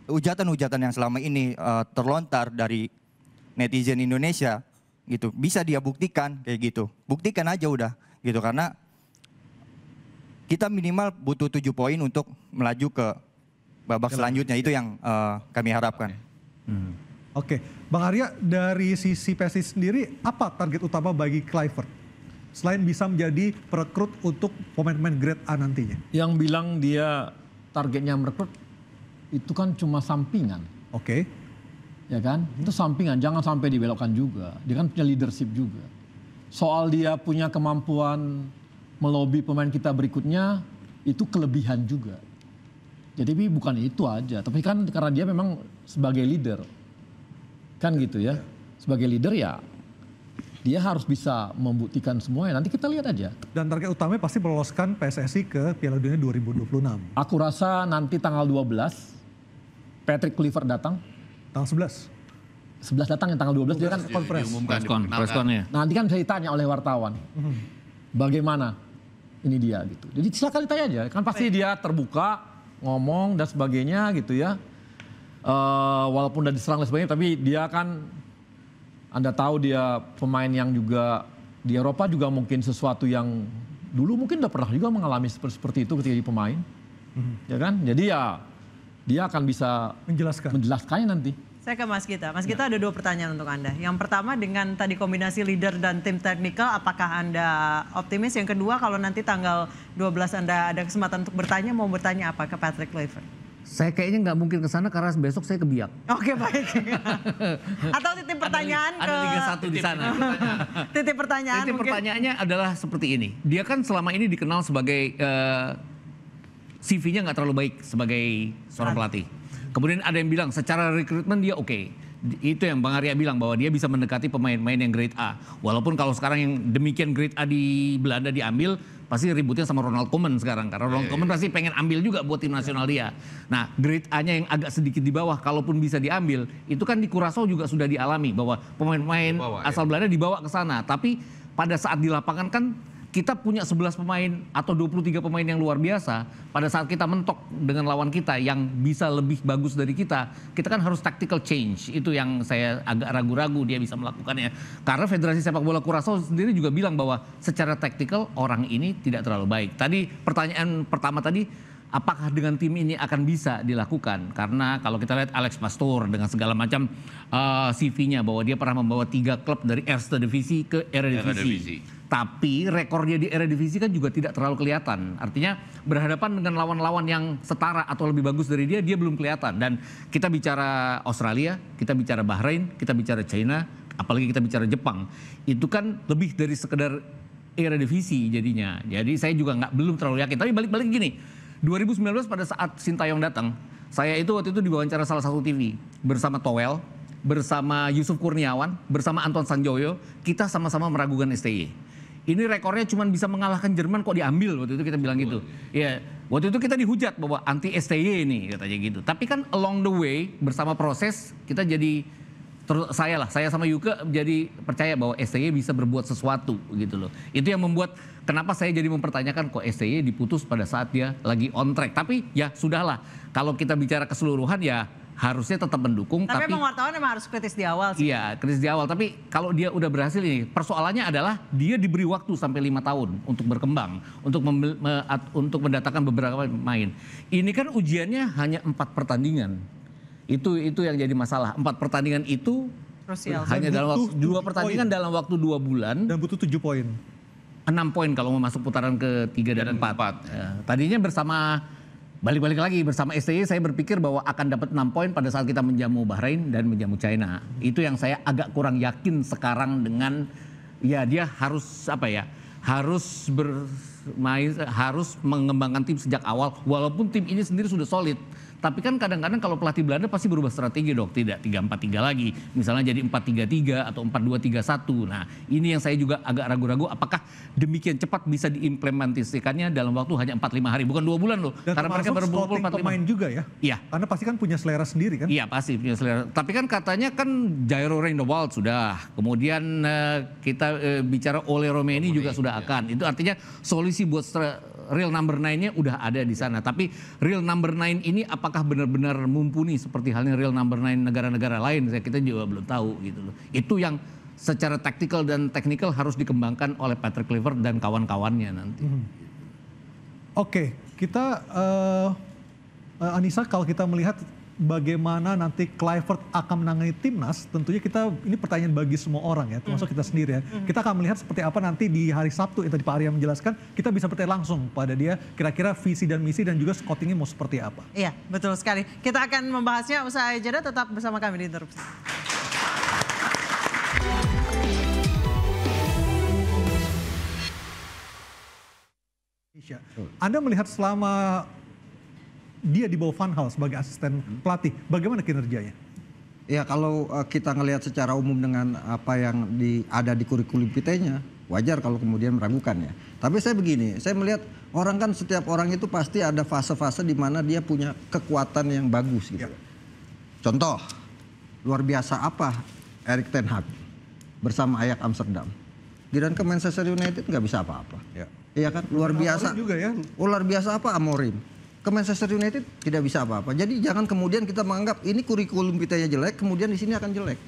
D: Hujatan-hujatan yang selama ini terlontar dari netizen Indonesia gitu, bisa dia buktikan kayak gitu. Buktikan aja udah gitu, karena kita minimal butuh 7 poin untuk melaju ke babak selanjutnya. Itu yang kami harapkan.
K: Oke, Bang Arya, dari sisi PSSI sendiri apa target utama bagi Kluivert? Selain bisa menjadi perekrut untuk pemain-pemain grade A nantinya.
B: Yang bilang dia targetnya merekrut itu kan cuma sampingan.
K: Oke.
B: Ya kan? Itu sampingan, jangan sampai dibelokkan juga. Dia kan punya leadership juga. Soal dia punya kemampuan melobi pemain kita berikutnya, itu kelebihan juga. Jadi bukan itu aja, tapi kan karena dia memang sebagai leader. Kan gitu ya. Sebagai leader ya, dia harus bisa membuktikan semuanya. Nanti kita lihat aja.
K: Dan target utamanya pasti meloloskan PSSI ke Piala Dunia 2026.
B: Aku rasa nanti tanggal 12, Patrick Kluivert datang.
K: Tanggal 11?
B: 11 datang, yang tanggal 12 dia kan
K: konferensi.
L: Preskon ya.
B: Nanti kan bisa ditanya oleh wartawan. Bagaimana ini dia gitu. Jadi silakan ditanya aja. Kan pasti dia terbuka, ngomong dan sebagainya gitu ya. Walaupun udah diserang dan sebagainya, tapi dia kan, Anda tahu dia pemain yang juga di Eropa juga mungkin sesuatu yang dulu mungkin udah pernah juga mengalami seperti itu ketika jadi pemain. Ya kan? Jadi ya dia akan bisa menjelaskannya nanti.
J: Saya ke Mas Gita. Mas Gita ada 2 pertanyaan untuk Anda. Yang pertama, dengan tadi kombinasi leader dan tim teknikal, apakah Anda optimis? Yang kedua, kalau nanti tanggal 12 Anda ada kesempatan untuk bertanya, mau bertanya apa ke Patrick Kluivert?
L: Saya kayaknya nggak mungkin ke sana karena besok saya ke Biak.
J: Oke, baik. Atau titip pertanyaan
L: ada Liga 1 di sana.
J: Titip pertanyaan.
L: Titip pertanyaannya adalah seperti ini. Dia kan selama ini dikenal sebagai CV-nya nggak terlalu baik sebagai seorang pelatih. Kemudian ada yang bilang secara rekrutmen dia oke. Itu yang Bang Arya bilang bahwa dia bisa mendekati pemain-pemain yang grade A. Walaupun kalau sekarang yang demikian grade A di Belanda diambil, pasti ributnya sama Ronald Koeman sekarang. Karena Ronald Koeman pasti pengen ambil juga buat tim nasional dia. Nah, grade A-nya yang agak sedikit di bawah, kalaupun bisa diambil, itu kan di Curaçao juga sudah dialami bahwa pemain-pemain asal Belanda dibawa ke sana. Tapi pada saat di lapangan kan kita punya 11 pemain atau 23 pemain yang luar biasa. Pada saat kita mentok dengan lawan kita yang bisa lebih bagus dari kita kan harus tactical change. Itu yang saya agak ragu-ragu dia bisa melakukannya. Karena Federasi Sepak Bola Curaçao sendiri juga bilang bahwa secara tactical orang ini tidak terlalu baik. Tadi pertanyaan pertama tadi, apakah dengan tim ini akan bisa dilakukan? Karena kalau kita lihat Alex Pastoor dengan segala macam CV-nya bahwa dia pernah membawa 3 klub dari Eerste Divisie ke Eredivisie. Tapi rekornya di Eredivisie kan juga tidak terlalu kelihatan. Artinya berhadapan dengan lawan-lawan yang setara atau lebih bagus dari dia belum kelihatan. Dan kita bicara Australia, kita bicara Bahrain, kita bicara China, apalagi kita bicara Jepang. Itu kan lebih dari sekedar Eredivisie jadinya. Jadi saya juga belum terlalu yakin. Tapi balik-balik gini, 2019 pada saat Sintayong datang, saya itu waktu itu diwawancara salah satu TV bersama Towel, bersama Yusuf Kurniawan, bersama Anton Sanjoyo, kita sama-sama meragukan STY. Ini rekornya cuma bisa mengalahkan Jerman kok diambil, waktu itu kita bilang gitu. Ya, waktu itu kita dihujat bahwa anti STY ini katanya gitu. Tapi kan along the way bersama proses kita jadi saya sama Yuka jadi percaya bahwa STY bisa berbuat sesuatu gitu loh. Itu yang membuat kenapa saya jadi mempertanyakan kok STY diputus pada saat dia lagi on track. Tapi ya sudahlah, kalau kita bicara keseluruhan ya harusnya tetap mendukung.
J: Tapi emang wartawan emang harus kritis di awal sih.
L: Iya, kritis di awal. Tapi kalau dia udah berhasil ini, persoalannya adalah dia diberi waktu sampai 5 tahun untuk berkembang, untuk mendatangkan beberapa pemain. Ini kan ujiannya hanya 4 pertandingan. Itu yang jadi masalah. 4 pertandingan itu
J: Krusial.
L: hanya dalam waktu 2 pertandingan dalam waktu 2 bulan.
K: Dan butuh 7 poin.
L: 6 poin kalau mau masuk putaran ke-3 dan 4. Ya, tadinya balik-balik lagi bersama STY saya berpikir bahwa akan dapat 6 poin pada saat kita menjamu Bahrain dan menjamu China. Itu yang saya agak kurang yakin sekarang dengan ya dia harus harus bermain, harus mengembangkan tim sejak awal, walaupun tim ini sendiri sudah solid. Tapi kan kadang-kadang kalau pelatih Belanda pasti berubah strategi dok, tidak 3-4-3 lagi. Misalnya jadi 4-3-3 atau 4-2-3-1. Nah ini yang saya juga agak ragu-ragu apakah demikian cepat bisa diimplementasikannya dalam waktu hanya 4-5 hari. Bukan 2 bulan loh.
K: Dan
L: karena mereka baru
K: scouting pemain juga ya?
L: Iya.
K: Karena pasti kan punya selera sendiri kan?
L: Iya pasti punya selera. Tapi kan katanya kan Jairo Reindewald sudah. Kemudian kita bicara Ole Romeni juga sudah akan. Itu artinya solusi buat real number 9-nya udah ada di sana. Tapi real number 9 ini apakah benar-benar mumpuni seperti halnya real number 9 negara-negara lain? Kita juga belum tahu gitu loh. Itu yang secara taktikal dan teknikal harus dikembangkan oleh Patrick Kluivert dan kawan-kawannya nanti.
K: Oke, kita Anissa kalau kita melihat bagaimana nanti Kluivert akan menangani timnas, tentunya ini pertanyaan bagi semua orang ya, termasuk kita sendiri ya. Kita akan melihat seperti apa nanti di hari Sabtu yang tadi Pak Arya menjelaskan, kita bisa bertanya langsung pada dia kira-kira visi dan misi dan juga scoutingnya mau seperti apa.
J: Iya, betul sekali. Kita akan membahasnya usai jeda, tetap bersama kami di Interupsi.
K: Anda melihat selama dia di bawah Van Gaal sebagai asisten pelatih, bagaimana kinerjanya?
C: Ya kalau kita ngelihat secara umum dengan apa yang ada di kurikulum kitanya, wajar kalau kemudian meragukan ya. Tapi saya begini, saya melihat orang kan setiap orang itu pasti ada fase-fase di mana dia punya kekuatan yang bagus gitu. Contoh, luar biasa apa Erik ten Hag bersama Ajax Amsterdam. Giliran ke Manchester United nggak bisa apa-apa. Iya kan, luar biasa.
K: Juga ya.
C: Luar biasa apa Amorim. Ke Manchester United tidak bisa apa-apa. Jadi jangan kemudian kita menganggap ini kurikulum kitanya jelek, kemudian di sini akan jelek.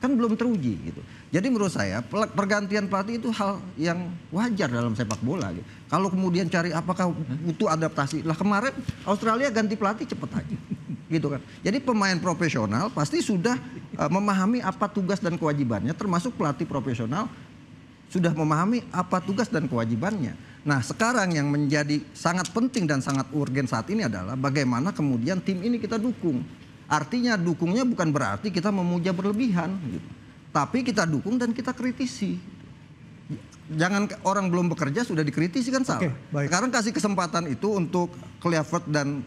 C: Kan belum teruji gitu. Jadi menurut saya pergantian pelatih itu hal yang wajar dalam sepak bola. Gitu. Kalau kemudian cari apakah butuh adaptasi. Lah kemarin Australia ganti pelatih cepet aja. Gitu kan. Jadi pemain profesional pasti sudah memahami apa tugas dan kewajibannya, termasuk pelatih profesional sudah memahami apa tugas dan kewajibannya. Nah sekarang yang menjadi sangat penting dan sangat urgen saat ini adalah bagaimana kemudian tim ini kita dukung. Artinya dukungnya bukan berarti kita memuja berlebihan. Gitu. Tapi kita dukung dan kita kritisi. Jangan orang belum bekerja sudah dikritisi kan salah. Sekarang kasih kesempatan itu untuk Kluivert dan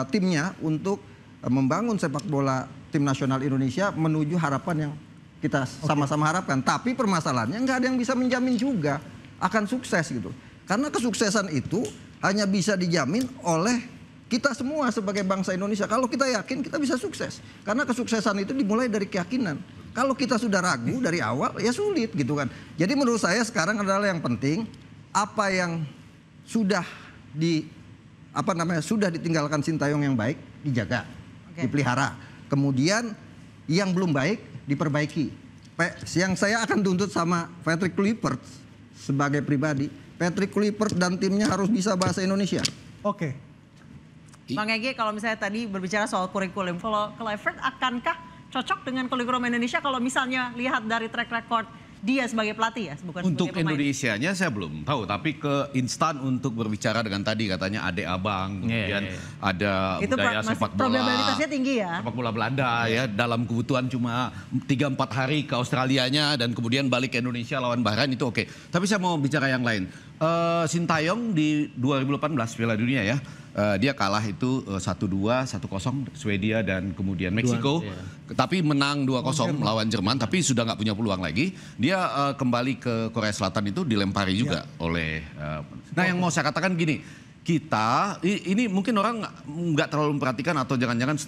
C: timnya untuk membangun sepak bola tim nasional Indonesia menuju harapan yang kita sama-sama harapkan. Tapi permasalahannya nggak ada yang bisa menjamin juga akan sukses gitu. Karena kesuksesan itu hanya bisa dijamin oleh kita semua sebagai bangsa Indonesia. Kalau kita yakin kita bisa sukses. Karena kesuksesan itu dimulai dari keyakinan. Kalau kita sudah ragu dari awal ya sulit gitu kan. Jadi menurut saya sekarang adalah yang penting apa yang sudah sudah ditinggalkan Sintayong yang baik dijaga, dipelihara. Kemudian yang belum baik diperbaiki. Yang saya akan tuntut sama Patrick Kluivert sebagai pribadi, Patrick Kluivert dan timnya harus bisa bahasa Indonesia.
K: Oke.
J: Bang Ege, kalau misalnya tadi berbicara soal kurikulum, kalau Kluivert akankah cocok dengan kurikulum Indonesia kalau misalnya lihat dari track record dia sebagai pelatih ya, bukan
A: untuk
J: sebagai pemain?
A: Indonesianya saya belum tahu, tapi ke instan untuk berbicara dengan tadi katanya adek abang, kemudian ada
J: itu
A: budaya sepak bola.
J: Probabilitasnya tinggi ya.
A: Sepak bola Belanda ya, dalam kebutuhan cuma 3-4 hari ke Australianya dan kemudian balik ke Indonesia lawan Bahrain itu oke. Tapi saya mau bicara yang lain. Sintayong di 2018 Piala Dunia ya. Dia kalah itu 1-2, 1-0 Swedia dan kemudian Meksiko. Tapi menang 2-0 melawan Jerman, tapi sudah nggak punya peluang lagi. Dia kembali ke Korea Selatan itu dilempari juga oleh... Nah yang mau saya katakan gini, kita, ini mungkin orang nggak terlalu memperhatikan atau jangan-jangan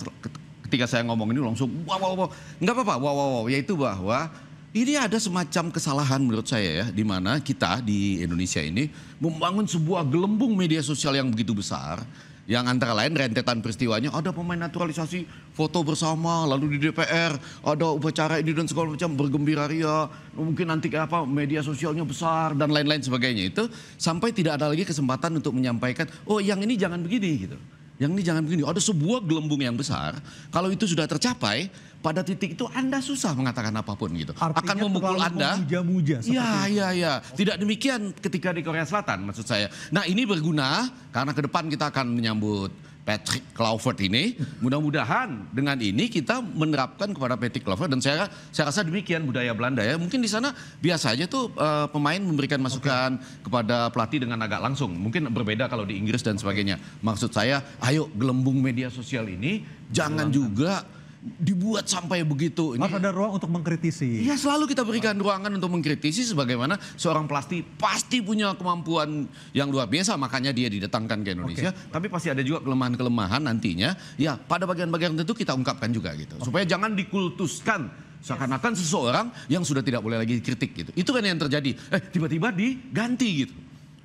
A: ketika saya ngomong ini langsung wow. Nggak apa-apa, wow. Yaitu bahwa ini ada semacam kesalahan menurut saya ya, di mana kita di Indonesia ini membangun sebuah gelembung media sosial yang begitu besar, yang antara lain rentetan peristiwanya ada pemain naturalisasi foto bersama, lalu di DPR ada upacara ini dan segala macam bergembira ria, mungkin nanti media sosialnya besar dan lain-lain sebagainya itu, sampai tidak ada lagi kesempatan untuk menyampaikan, oh yang ini jangan begini gitu. Yang ini jangan begini, ada sebuah gelembung yang besar, kalau itu sudah tercapai, pada titik itu Anda susah mengatakan apapun gitu.
K: Artinya
A: akan memukul Anda.
K: Memuja-muja.
A: Ya. Tidak demikian ketika di Korea Selatan maksud saya. Nah ini berguna karena ke depan kita akan menyambut Patrick Kluivert ini, mudah-mudahan dengan ini kita menerapkan kepada Patrick Kluivert, dan saya rasa demikian budaya Belanda ya. Mungkin di sana biasa aja tuh pemain memberikan masukan kepada pelatih dengan agak langsung. Mungkin berbeda kalau di Inggris dan sebagainya. Maksud saya, ayo gelembung media sosial ini jangan juga dibuat sampai begitu.
K: Harus ada ruang untuk mengkritisi.
A: Iya, selalu kita berikan ruangan untuk mengkritisi, sebagaimana seorang pelatih pasti punya kemampuan yang luar biasa, makanya dia didatangkan ke Indonesia. Tapi pasti ada juga kelemahan-kelemahan nantinya. Ya, pada bagian-bagian tertentu kita ungkapkan juga gitu. Supaya jangan dikultuskan seakan-akan seseorang yang sudah tidak boleh lagi dikritik gitu. Itu kan yang terjadi. Tiba-tiba diganti gitu.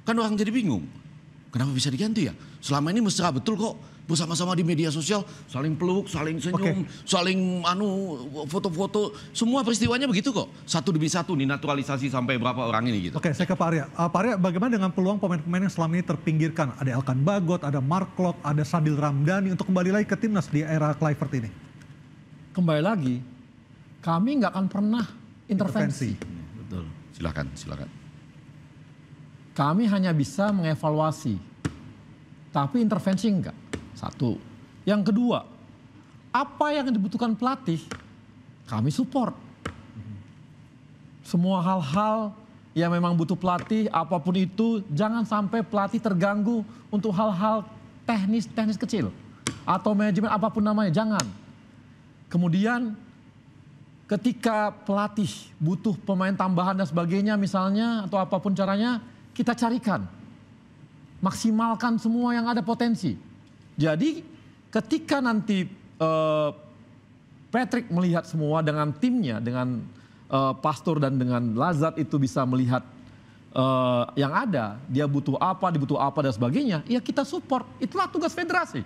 A: Kan orang jadi bingung. Kenapa bisa diganti ya? Selama ini mesra betul kok. Bersama-sama di media sosial, saling peluk, saling senyum, saling foto-foto, semua peristiwanya begitu kok. Satu demi satu dinaturalisasi sampai berapa orang ini gitu.
K: Oke, saya ke Pak Arya. Pak Arya, bagaimana dengan peluang pemain-pemain yang selama ini terpinggirkan? Ada Elkan Bagot, ada Mark Klok, ada Sadil Ramdhani untuk kembali lagi ke timnas di era Kluivert ini?
B: Kembali lagi, kami nggak akan pernah intervensi.
A: Betul. Silakan.
B: Kami hanya bisa mengevaluasi, tapi intervensi enggak. Satu. Yang kedua, apa yang dibutuhkan pelatih, kami support. Semua hal-hal yang memang butuh pelatih, apapun itu, jangan sampai pelatih terganggu untuk hal-hal teknis kecil. Atau manajemen apapun namanya, jangan. Kemudian ketika pelatih butuh pemain tambahan dan sebagainya misalnya, atau apapun caranya, kita carikan. Maksimalkan semua yang ada potensi. Jadi ketika nanti Patrick melihat semua dengan timnya, dengan Pastor dan dengan Lazat itu bisa melihat yang ada, dia butuh apa dan sebagainya, ya kita support. Itulah tugas federasi.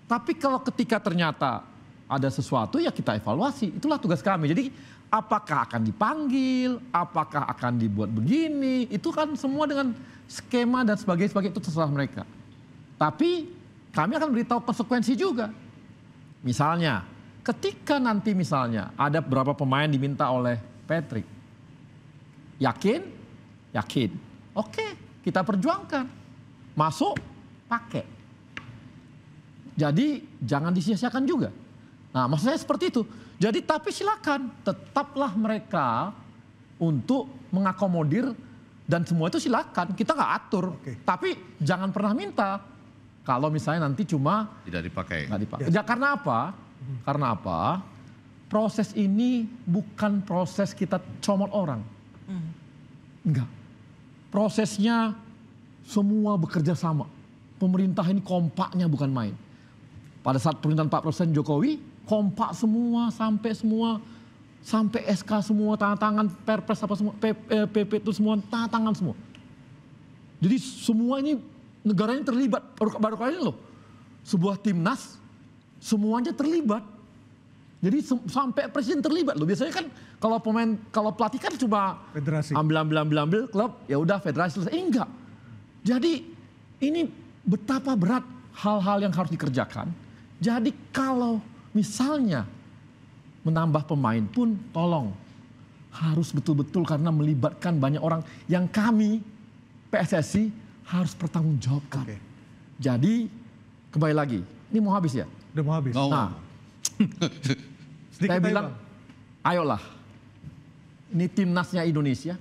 B: Tapi kalau ketika ternyata ada sesuatu, ya kita evaluasi. Itulah tugas kami. Jadi apakah akan dipanggil, apakah akan dibuat begini, itu kan semua dengan skema dan sebagainya itu terserah mereka. Tapi kami akan beritahu konsekuensi juga. Misalnya, ketika nanti misalnya ada beberapa pemain diminta oleh Patrick. Yakin? Yakin. Oke, kita perjuangkan. Masuk, pakai. Jadi jangan disia-siakan juga. Nah, maksud saya seperti itu. Jadi tapi silakan, tetaplah mereka untuk mengakomodir dan semua itu silakan. Kita nggak atur. Tapi jangan pernah minta. Kalau misalnya nanti cuma
A: tidak dipakai.
B: Nggak dipakai. Ya, karena apa? Karena apa? Proses ini bukan proses kita comot orang. Enggak. Prosesnya semua bekerja sama. Pemerintah ini kompaknya bukan main. Pada saat pemerintahan Pak Presiden Jokowi, kompak semua, sampai SK semua, tanda tangan, Perpres apa semua, PP itu semua, tanda tangan semua. Jadi semua ini negaranya terlibat, baru kali ini loh. Sebuah timnas, semuanya terlibat. Jadi sampai presiden terlibat loh. Biasanya kan kalau pelatih kan cuma
K: federasi.
B: ambil klub, ya udah federasi selesai. Enggak. Jadi ini betapa berat hal-hal yang harus dikerjakan. Jadi kalau misalnya menambah pemain pun tolong harus betul-betul karena melibatkan banyak orang yang kami PSSI harus bertanggungjawabkan. Jadi kembali lagi, ini mau habis ya?
K: Udah mau habis.
B: Nah, saya bilang, ayolah, ini timnasnya Indonesia.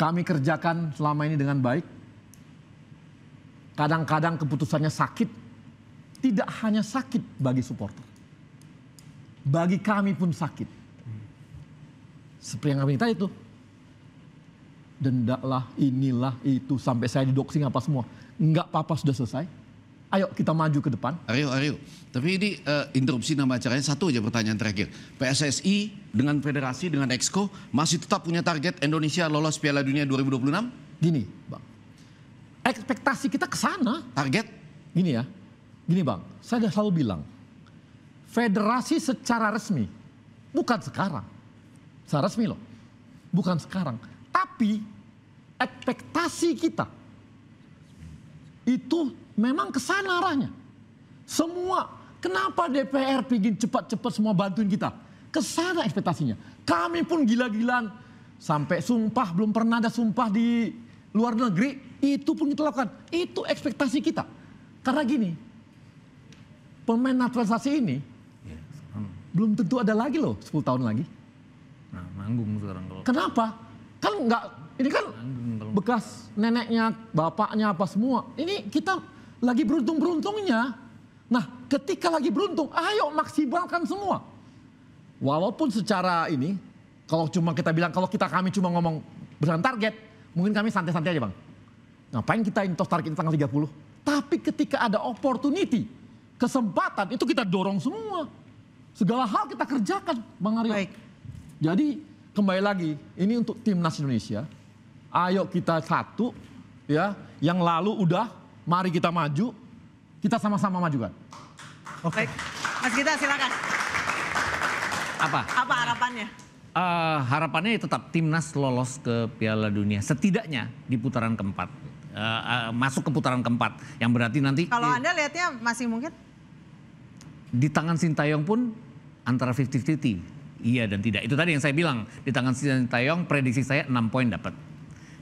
B: Kami kerjakan selama ini dengan baik. Kadang-kadang keputusannya sakit. Tidak hanya sakit bagi supporter. Bagi kami pun sakit. Seperti yang kami minta itu. Denda lah, inilah, itu. Sampai saya didoxing apa semua. Enggak apa-apa, sudah selesai. Ayo kita maju ke depan.
A: Aryo. Tapi ini interupsi nama acaranya, satu aja pertanyaan terakhir. PSSI dengan federasi, dengan Exco masih tetap punya target Indonesia lolos Piala Dunia 2026?
B: Gini, Bang. Ekspektasi kita ke sana.
A: Target?
B: Gini ya. Gini Bang, saya sudah selalu bilang. Federasi secara resmi, bukan sekarang. Secara resmi loh. Bukan sekarang. Tapi ekspektasi kita itu memang ke sana arahnya. Semua, kenapa DPR pingin cepat-cepat semua bantuin kita? Ke sana ekspektasinya. Kami pun gila-gilaan. Sampai sumpah, belum pernah ada sumpah di luar negeri. Itu pun kita lakukan. Itu ekspektasi kita. Karena gini, pemain naturalisasi ini belum tentu ada lagi loh 10 tahun lagi.
L: Nah, nanggung sekarang kalau.
B: Kenapa? Kan enggak, ini kan bekas neneknya, bapaknya apa semua. Ini kita lagi beruntung-beruntungnya. Nah, ketika lagi beruntung, ayo maksimalkan semua. Walaupun secara ini, kalau cuma kita bilang, kalau kami cuma ngomong berdasarkan target, mungkin kami santai-santai aja bang. Ngapain kita intos target tanggal 30? Tapi ketika ada opportunity, kesempatan, itu kita dorong semua. Segala hal kita kerjakan, Bang Aryo.
J: Baik.
B: Jadi kembali lagi, ini untuk timnas Indonesia. Ayo kita satu, ya. Yang lalu udah, mari kita maju. Kita sama-sama majukan.
J: Baik, Mas Gita silakan.
L: Apa?
J: Apa harapannya?
L: Harapannya tetap timnas lolos ke Piala Dunia. Setidaknya di putaran keempat. Masuk ke putaran keempat. Yang berarti nanti...
J: Kalau Anda lihatnya masih mungkin?
L: Di tangan Sintayong pun antara 50-50. Iya dan tidak. Itu tadi yang saya bilang. Di tangan Sintayong prediksi saya 6 poin dapat.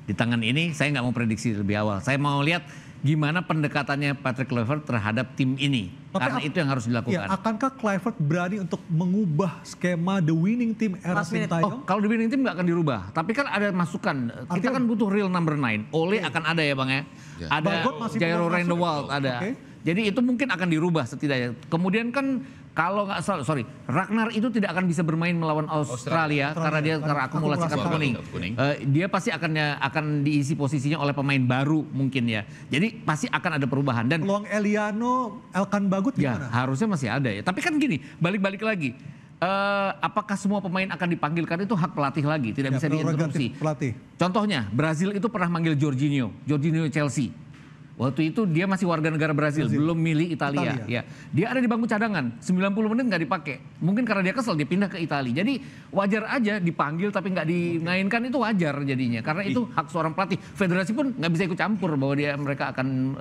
L: Di tangan ini saya nggak mau prediksi lebih awal. Saya mau lihat gimana pendekatannya Patrick Kluivert terhadap tim ini.
K: Tapi
L: karena itu yang harus dilakukan.
K: Ya, akankah Kluivert berani untuk mengubah skema the winning team era Sintayong?
L: Kalau the winning team nggak akan dirubah. Tapi kan ada masukan. Kita kan butuh real number 9. Ole akan ada ya Bang ya. Ada Jairo Randewald ada. Jadi itu mungkin akan dirubah setidaknya. Kemudian kan kalau nggak salah, Ragnar itu tidak akan bisa bermain melawan Australia karena dia terakumulasi kartu kuning. Dia pasti akan diisi posisinya oleh pemain baru mungkin ya. Jadi pasti akan ada perubahan. Dan
K: peluang Eliano, Elkan Bagut gimana?
L: Ya harusnya masih ada ya. Tapi kan gini, balik-balik lagi. Apakah semua pemain akan dipanggilkan itu hak pelatih lagi, tidak bisa diinterupsi. Contohnya Brazil itu pernah manggil Jorginho Chelsea. Waktu itu dia masih warga negara Brazil. Belum milih Italia. Ya. Dia ada di bangku cadangan, 90 menit nggak dipakai. Mungkin karena dia kesel dia pindah ke Italia. Jadi wajar aja dipanggil tapi nggak dimainkan, itu wajar jadinya. Karena itu hak seorang pelatih. Federasi pun nggak bisa ikut campur bahwa mereka akan,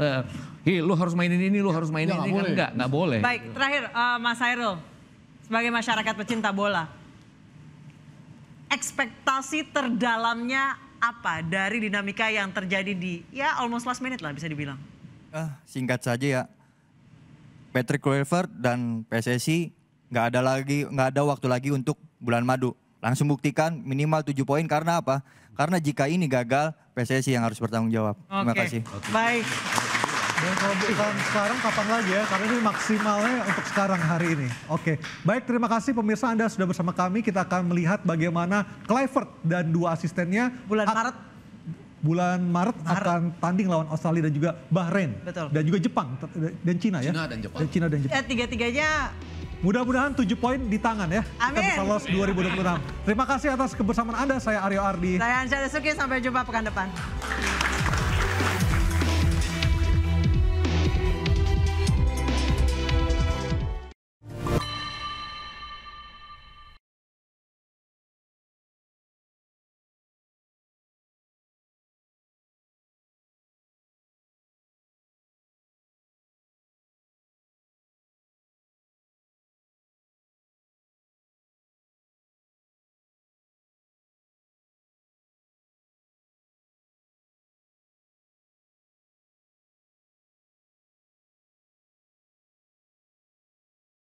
L: lu harus mainin ini, lu harus mainin ini. Kan nggak boleh.
J: Baik, terakhir Mas Hairul, sebagai masyarakat pecinta bola, ekspektasi terdalamnya apa dari dinamika yang terjadi di almost last minute lah bisa dibilang?
D: Singkat saja ya, Patrick Kluivert dan PSSI nggak ada waktu lagi untuk bulan madu. Langsung buktikan minimal 7 poin karena apa? Karena jika ini gagal, PSSI yang harus bertanggung jawab. Terima kasih.
J: Baik.
K: Dan kalau bukan sekarang kapan lagi ya? Karena ini maksimalnya untuk sekarang hari ini. Oke, baik, terima kasih pemirsa Anda sudah bersama kami. Kita akan melihat bagaimana Kluivert dan 2 asistennya bulan Maret akan tanding lawan Australia dan juga Bahrain.
J: Betul.
K: Dan juga Jepang dan Cina ya. Cina dan Jepang.
J: Tiga-tiganya
K: mudah-mudahan 7 poin di tangan ya.
J: Amin.
K: Kita bisa lolos 2026. Terima kasih atas kebersamaan Anda. Saya Aryo Ardi.
J: Saya Ansyah Desuki, sampai jumpa pekan depan.